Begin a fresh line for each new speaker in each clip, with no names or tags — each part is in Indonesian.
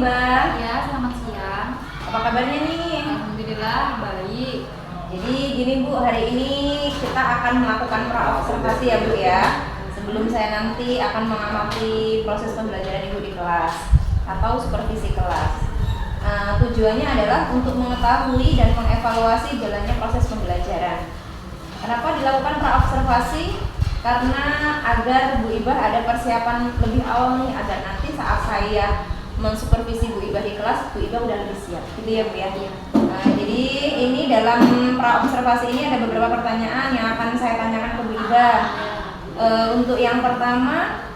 Iba.
Ya, selamat siang.
Apa kabarnya nih?
Alhamdulillah baik.
Jadi gini Bu, hari ini kita akan melakukan pra-observasi ya Bu ya. Sebelum saya nanti akan mengamati proses pembelajaran Ibu di kelas atau supervisi kelas. Tujuannya adalah untuk mengetahui dan mengevaluasi jalannya proses pembelajaran. Kenapa dilakukan pra-observasi? Karena agar Bu Iba ada persiapan lebih awal nih, agar nanti saat saya mensupervisi Bu Iba di kelas, Bu Iba udah lebih siap, gitu ya Bu ya. Jadi ini dalam pra-observasi ini ada beberapa pertanyaan yang akan saya tanyakan ke Bu Iba. Untuk yang pertama,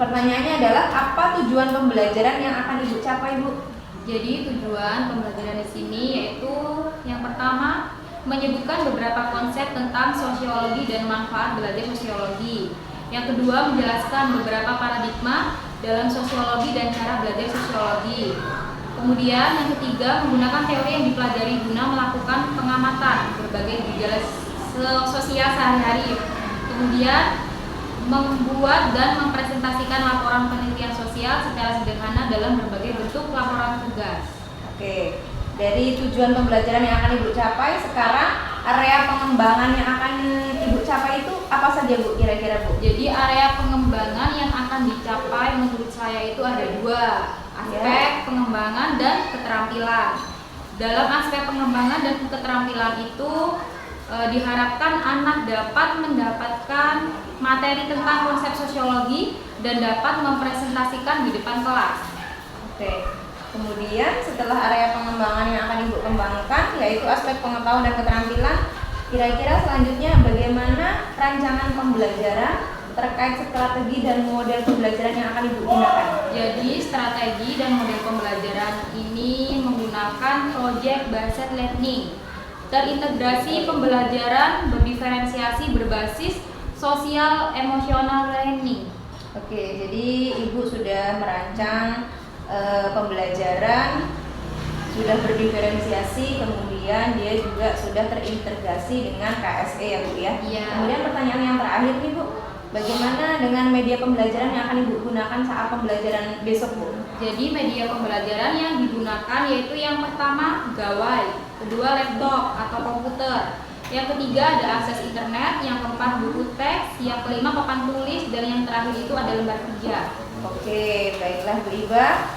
pertanyaannya adalah apa tujuan pembelajaran yang akan Ibu capai, Bu?
Jadi tujuan pembelajaran di sini yaitu yang pertama menyebutkan beberapa konsep tentang sosiologi dan manfaat belajar sosiologi. Yang kedua menjelaskan beberapa paradigma dalam sosiologi dan cara belajar sosiologi. Kemudian yang ketiga menggunakan teori yang dipelajari guna melakukan pengamatan berbagai gejala sosial sehari-hari. Kemudian membuat dan mempresentasikan laporan penelitian sosial secara sederhana dalam berbagai bentuk laporan tugas.
Oke, dari tujuan pembelajaran yang akan Ibu capai, sekarang area pengembangan yang akan Ibu capai itu apa saja Bu, kira-kira Bu?
Jadi area pengembangan yang akan dicapai menurut saya itu ada dua, aspek pengembangan dan keterampilan. Dalam aspek pengembangan dan keterampilan itu diharapkan anak dapat mendapatkan materi tentang konsep sosiologi dan dapat mempresentasikan di depan kelas.
Oke. Kemudian setelah area pengembangan yang akan Ibu kembangkan, yaitu aspek pengetahuan dan keterampilan, kira-kira selanjutnya bagaimana rancangan pembelajaran terkait strategi dan model pembelajaran yang akan Ibu gunakan?
Jadi strategi dan model pembelajaran ini menggunakan project based learning, terintegrasi pembelajaran berdiferensiasi berbasis sosial emosional learning.
Oke, jadi Ibu sudah merancang pembelajaran, sudah berdiferensiasi, kemudian dia juga sudah terintegrasi dengan KSE ya Bu ya.
Iya.
Kemudian pertanyaan yang terakhir nih Bu, bagaimana dengan media pembelajaran yang akan Ibu gunakan saat pembelajaran besok Bu?
Jadi media pembelajaran yang digunakan yaitu yang pertama gawai, kedua laptop atau komputer, yang ketiga ada akses internet, yang keempat buku teks, yang kelima papan tulis, dan yang terakhir itu ada lembar kerja.
Oke, baiklah Bu Iba.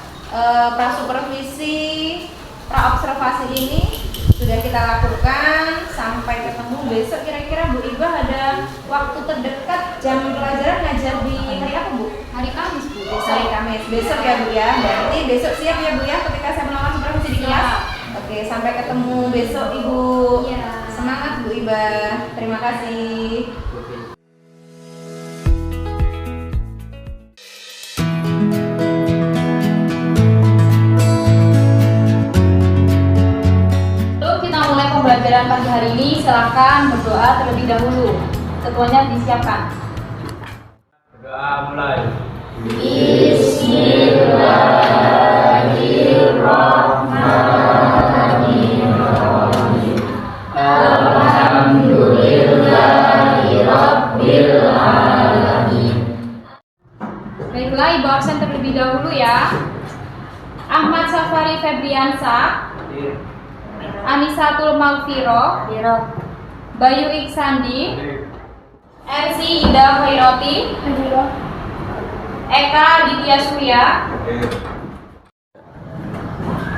Prasupervisi, praobservasi ini sudah kita lakukan. Sampai ketemu besok. Kira-kira Bu Iba ada waktu terdekat jam pelajaran ngajar di hari apa Bu?
Hari Kamis Bu.
Hari Kamis. Besok ya Bu ya. Berarti besok siap ya Bu ya ketika saya melakukan supervisi di kelas. Oke, sampai ketemu besok Ibu.
Iya.
Semangat Bu Iba. Terima kasih.
Pembelajaran pagi hari ini silakan berdoa terlebih dahulu. Ketuanya disiapkan.
Berdoa mulai. Bismillahirrahmanirrahim. Alhamdulillahirabbil alamin.
Baiklah, Ibu absen terlebih dahulu ya. Ahmad Safari Febriansa, Anisatul Maghfiro, Bayu Iksandi, Ersi Ida Khairoti, Eka Ditya Surya.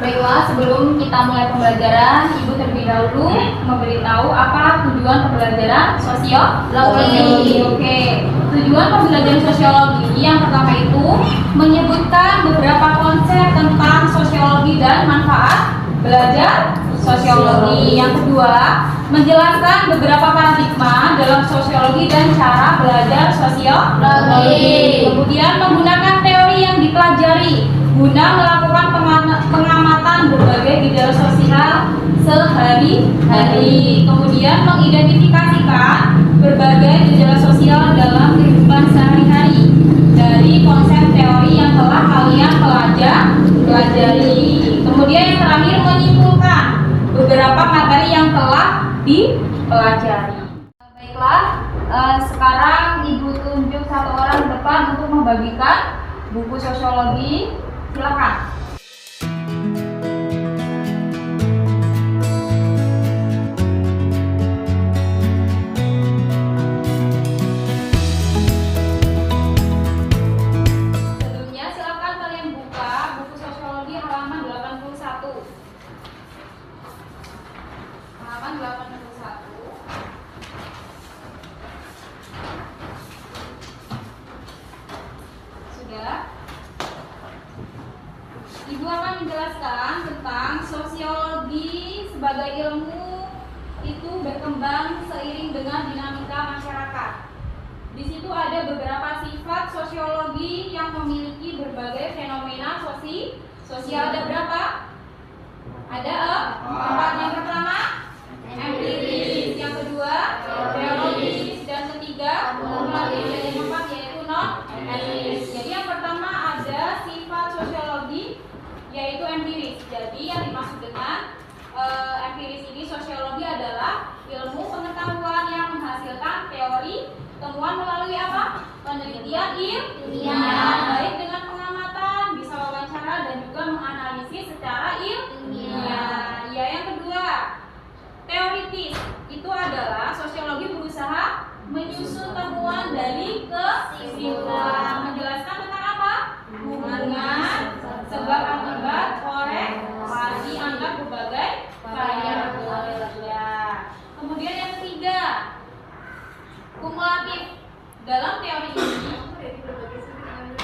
Baiklah, sebelum kita mulai pembelajaran, Ibu terlebih dahulu memberitahu apa tujuan pembelajaran sosiologi. Oke, tujuan pembelajaran sosiologi yang pertama itu menyebutkan beberapa konsep tentang sosiologi dan manfaat belajar sosiologi. Yang kedua, menjelaskan beberapa paradigma dalam sosiologi dan cara belajar sosiologi. Kemudian menggunakan teori yang dipelajari guna melakukan pengamatan berbagai gejala sosial sehari-hari. Kemudian mengidentifikasikan berbagai gejala sosial dalam kehidupan sehari-hari dari konsep teori yang telah kalian pelajari. Kemudian yang terakhir menyimpulkan beberapa materi yang telah dipelajari. Baiklah, sekarang Ibu tunjuk satu orang depan untuk membagikan buku sosiologi, silakan. Sebelumnya silakan kalian buka buku sosiologi halaman 81. Halaman 81. Sudah? Ibu akan menjelaskan tentang sosiologi sebagai ilmu itu berkembang seiring dengan dinamika masyarakat. Di situ ada beberapa sifat sosiologi yang memiliki berbagai fenomena sosial. Ada berapa? Ada 4. Yang pertama empiris, yang kedua teologis, dan ketiga kumulatif, dan yang keempat yaitu non empiris. Jadi yang pertama ada sifat sosiologi yaitu empiris. Jadi yang dimaksud dengan empiris ini, sosiologi adalah ilmu pengetahuan yang menghasilkan teori temuan melalui apa? Penelitian ilmiah, baik dengan pengamatan, bisa wawancara, dan juga menganalisis secara ilmiah. Ya, yang kedua teoritis, itu adalah sosiologi berusaha menyusun temuan dari kesimpulan, menjelaskan tentang apa? Hubungan, sebab akibat, korelasi antar berbagai variabel. Ya. Kemudian yang ketiga, kumulatif. Dalam teori ini,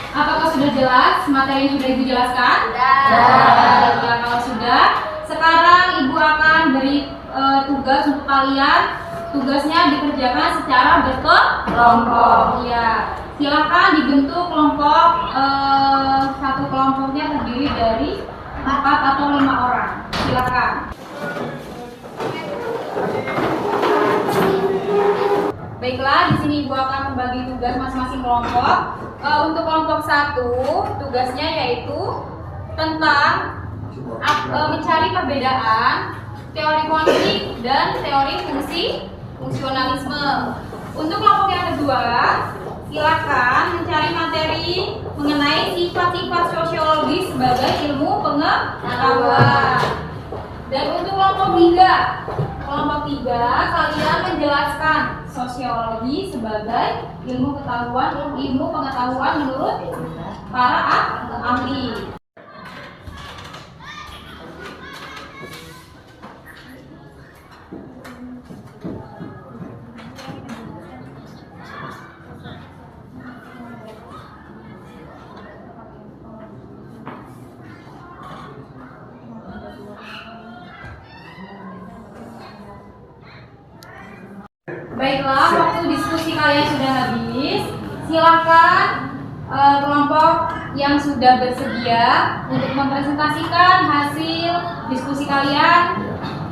apakah sudah jelas materi yang sudah Ibu jelaskan? Sudah. Ya, kalau sudah, sekarang Ibu akan beri tugas untuk kalian. Tugasnya dikerjakan secara berkelompok. Ya, silakan dibentuk kelompok. Satu kelompoknya terdiri dari 4 atau 5 orang. Silakan. Baiklah, di sini Ibu akan membagi tugas masing-masing kelompok. Untuk kelompok 1, tugasnya yaitu tentang mencari perbedaan teori konflik dan teori fungsionalisme. Untuk kelompok yang kedua, silakan mencari materi mengenai sifat-sifat sosiologi sebagai ilmu pengetahuan. Dan untuk kelompok 3, kalian menjelaskan sosiologi sebagai ilmu pengetahuan menurut para ahli. Baiklah, waktu diskusi kalian sudah habis. Silakan kelompok yang sudah bersedia untuk mempresentasikan hasil diskusi kalian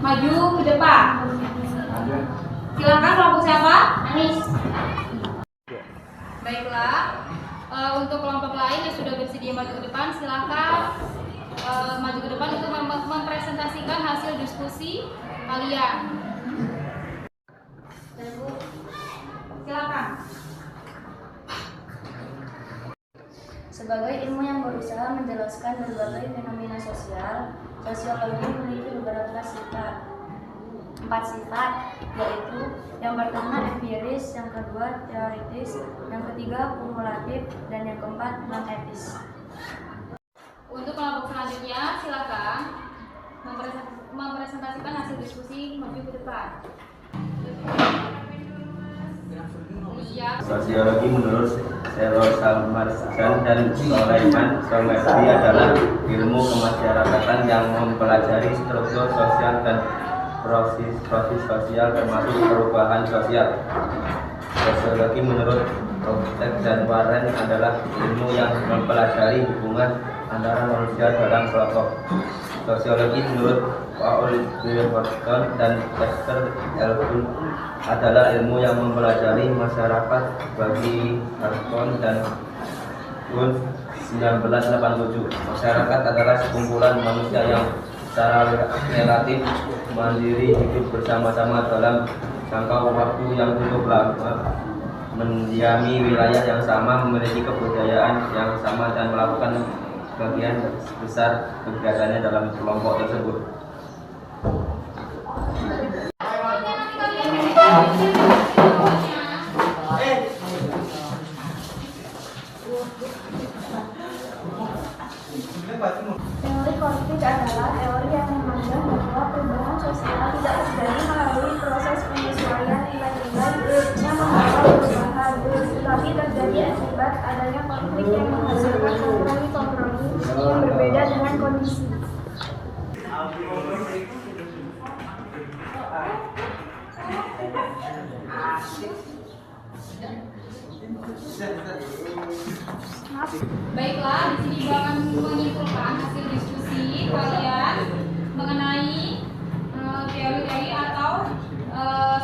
maju ke depan. Silakan kelompok siapa? Anis. Baiklah, untuk kelompok lain yang sudah bersedia maju ke depan, silakan maju ke depan untuk mempresentasikan hasil diskusi kalian. Silakan.
Sebagai ilmu yang berusaha menjelaskan berbagai fenomena sosial, sosiologi memiliki beberapa sifat. 4 sifat, yaitu yang pertama empiris, yang kedua teoritis, yang ketiga kumulatif, dan yang keempat non-etis.
Untuk kelompok selanjutnya, silakan mempresentasikan hasil diskusi maju ke depan.
Sosiologi menurut Sero Salmarshan dan Soleiman Somedi adalah ilmu kemasyarakatan yang mempelajari struktur sosial dan proses sosial termasuk perubahan sosial. Sosiologi menurut Robert dan Warren adalah ilmu yang mempelajari hubungan antara manusia dalam kelompok. Sosiologi menurut Paul Wilberton dan Chester L. Kuhn adalah ilmu yang mempelajari masyarakat bagi Hartman dan Kuhn 1987. Masyarakat adalah sekumpulan manusia yang secara relatif mandiri hidup bersama-sama dalam jangka waktu yang cukup lama mendiami wilayah yang sama, memiliki kebudayaan yang sama, dan melakukan sebagian besar kegiatannya dalam kelompok tersebut.
Teori konflik adalah teori yang memandang bahwa perubahan sosial tidak terjadi melalui proses penyesuaian nilai-nilai yang membawa perubahan, tetapi terjadi akibat adanya konflik yang menghasilkan kompromi-kompromi yang berbeda dengan kondisi.
Baiklah, di sini Ibu akan menyimpulkan hasil diskusi kalian mengenai teori-teori atau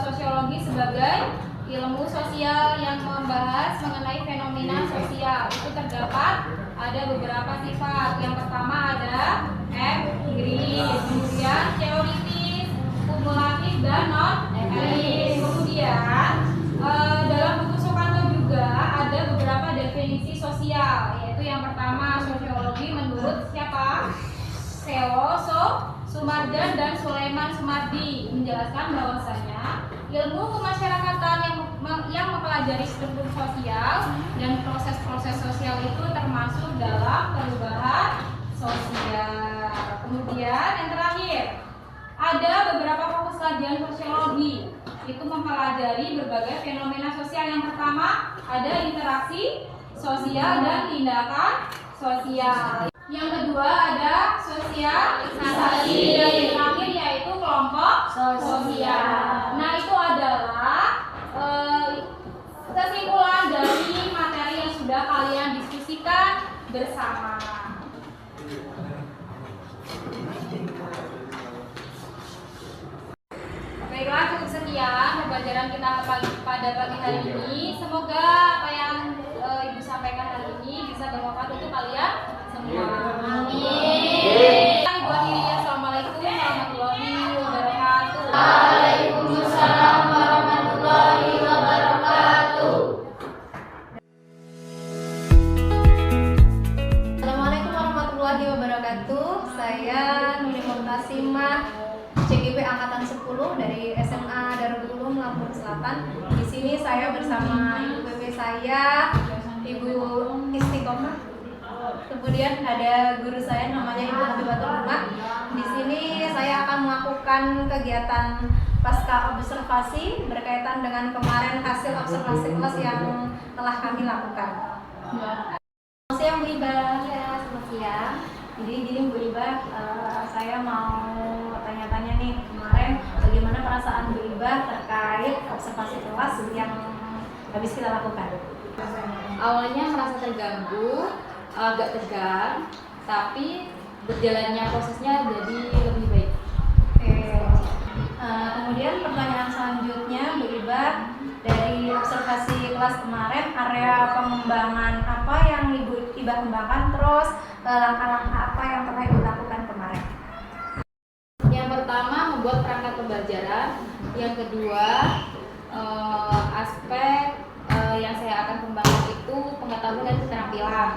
sosiologi sebagai ilmu sosial yang membahas mengenai fenomena sosial. Itu terdapat ada beberapa sifat. Yang pertama ada empiris, kemudian teoritis, kumulatif, dan non-empiris. Kemudian dalam buku Sukanto juga ada beberapa definisi sosial, yaitu yang pertama sosiologi menurut siapa? Selo, Sumardan, dan Sulaiman Sumardi menjelaskan bahwasanya ilmu kemasyarakatan yang mempelajari struktur sosial dan proses-proses sosial itu termasuk dalam perubahan sosial. Kemudian yang terakhir ada beberapa fokus kajian sosiologi, itu mempelajari berbagai fenomena sosial. Yang pertama ada interaksi sosial dan tindakan sosial. Yang kedua ada sosialisasi, dan yang terakhir yaitu kelompok sosial. Nah, itu adalah kesimpulan dari materi yang sudah kalian diskusikan bersama. Baiklah, cukup sekian pembelajaran kita pada pagi hari ini. Semoga apa yang Ibu sampaikan hari ini bisa bermanfaat untuk kalian semua. Amin. Ibu akhiri, assalamualaikum warahmatullahi wabarakatuh.
Waalaikumsalam warahmatullahi wabarakatuh.
Assalamualaikum warahmatullahi wabarakatuh. Saya Nuri Murtasimah, CGP angkatan 10 dari SMA Darul Ulum Lampung Selatan. Di sini saya bersama Ibu PP saya, Ibu Istiqomah. Kemudian ada guru saya namanya Ibu Habibatul Umat. Di sini saya akan melakukan kegiatan pasca observasi berkaitan dengan kemarin hasil observasi kelas yang telah kami lakukan. Selamat siang Bu Iba.
Ya, selamat siang.
Jadi gini Bu Iba, saya mau tanya-tanya nih, kemarin bagaimana perasaan Bu Iba terkait observasi kelas yang habis kita lakukan?
Awalnya merasa terganggu, agak tegang, tapi berjalannya prosesnya jadi lebih baik.
Oke. Kemudian pertanyaan selanjutnya Bu Iba, dari observasi kelas kemarin area pengembangan apa yang Ibu Iba kembangkan, terus langkah-langkah apa yang pernah Ibu lakukan kemarin?
Yang pertama membuat perangkat pembelajaran, yang kedua aspek yang saya akan kembangkan itu pengetahuan dan keterampilan.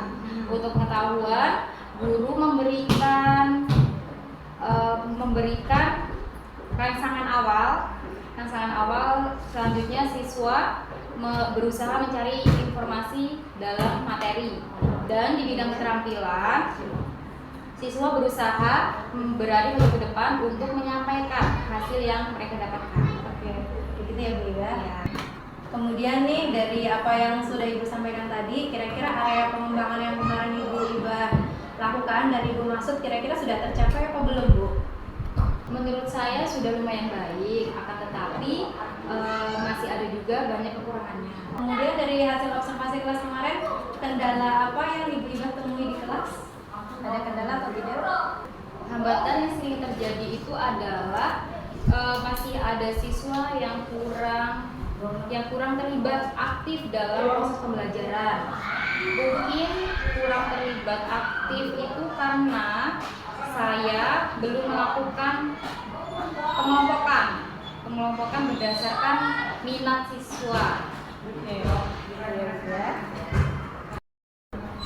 Untuk pengetahuan, guru memberikan rangsangan awal, selanjutnya siswa berusaha mencari informasi dalam materi, dan di bidang keterampilan siswa berusaha berani ke depan untuk menyampaikan hasil yang mereka dapatkan.
Oke, begitu ya Bu Iba. Ya. Kemudian nih, dari apa yang sudah Ibu sampaikan tadi, kira-kira area pengembangan yang kemarin Ibu Iba lakukan dan Ibu maksud kira-kira sudah tercapai apa belum Bu?
Menurut saya sudah lumayan baik, akan tetapi masih ada juga banyak kekurangannya.
Kemudian dari hasil observasi kelas kemarin, kendala apa yang Ibu Iba temui di kelas? Ada kendala atau tidak?
Hambatan yang sering terjadi itu adalah masih ada siswa yang kurang terlibat aktif dalam proses pembelajaran. Mungkin kurang terlibat aktif itu karena saya belum melakukan pengelompokan berdasarkan minat siswa.
Oke, ya.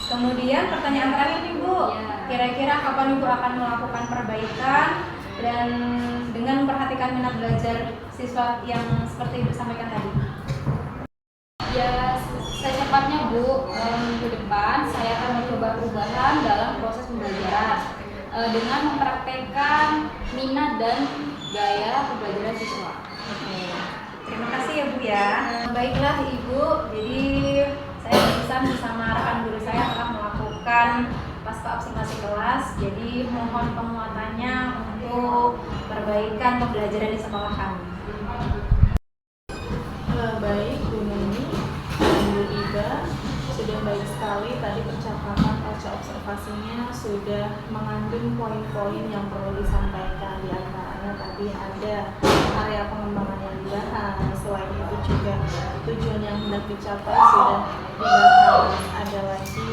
Kemudian pertanyaan terakhir nih Bu,
Ya.
kira-kira kapan Ibu akan melakukan perbaikan dan dengan memperhatikan minat belajar siswa yang seperti Ibu sampaikan tadi?
Ya, secepatnya Bu, minggu depan saya akan mencoba perubahan dalam proses pembelajaran dengan mempraktekkan minat dan gaya pembelajaran siswa.
Oke, terima kasih ya Bu ya. Baiklah Ibu, jadi saya barusan bersama rekan guru saya telah melakukan pasca observasi kelas. Jadi mohon penguatannya untuk perbaikan pembelajaran di sekolah kami.
Baik, Bu Nuni dan Bu Iba, sudah baik sekali tadi percakapan pasca observasinya sudah mengandung poin-poin yang perlu disampaikan. Di antaranya tadi ada area pengembangan yang dibahas, selain itu juga tujuan yang hendak dicapai sudah dibahas, ada lagi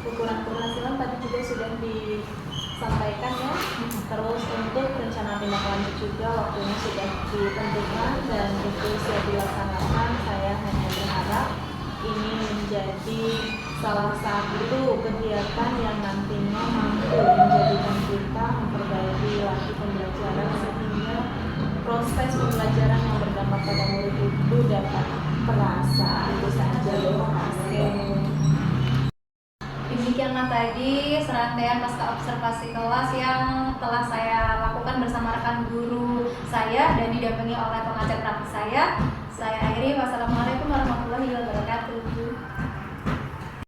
ukuran keberhasilan tadi juga sudah disampaikan ya. Terus untuk rencana tindak lanjut juga waktunya sudah ditentukan dan itu sudah dilaksanakan. Saya hanya berharap ini menjadi salah satu kegiatan yang nantinya mampu menjadikan kita memperbaiki lagi pembelajaran sehingga proses pembelajaran yang berdampak pada murid itu dapat terasa. Itu saja. Terima kasih.
Demikianlah tadi serangkaian pasca observasi kelas yang telah saya lakukan bersama rekan guru saya dan didampingi oleh pengajar praktik saya. Saya akhiri. Wassalamualaikum warahmatullahi wabarakatuh.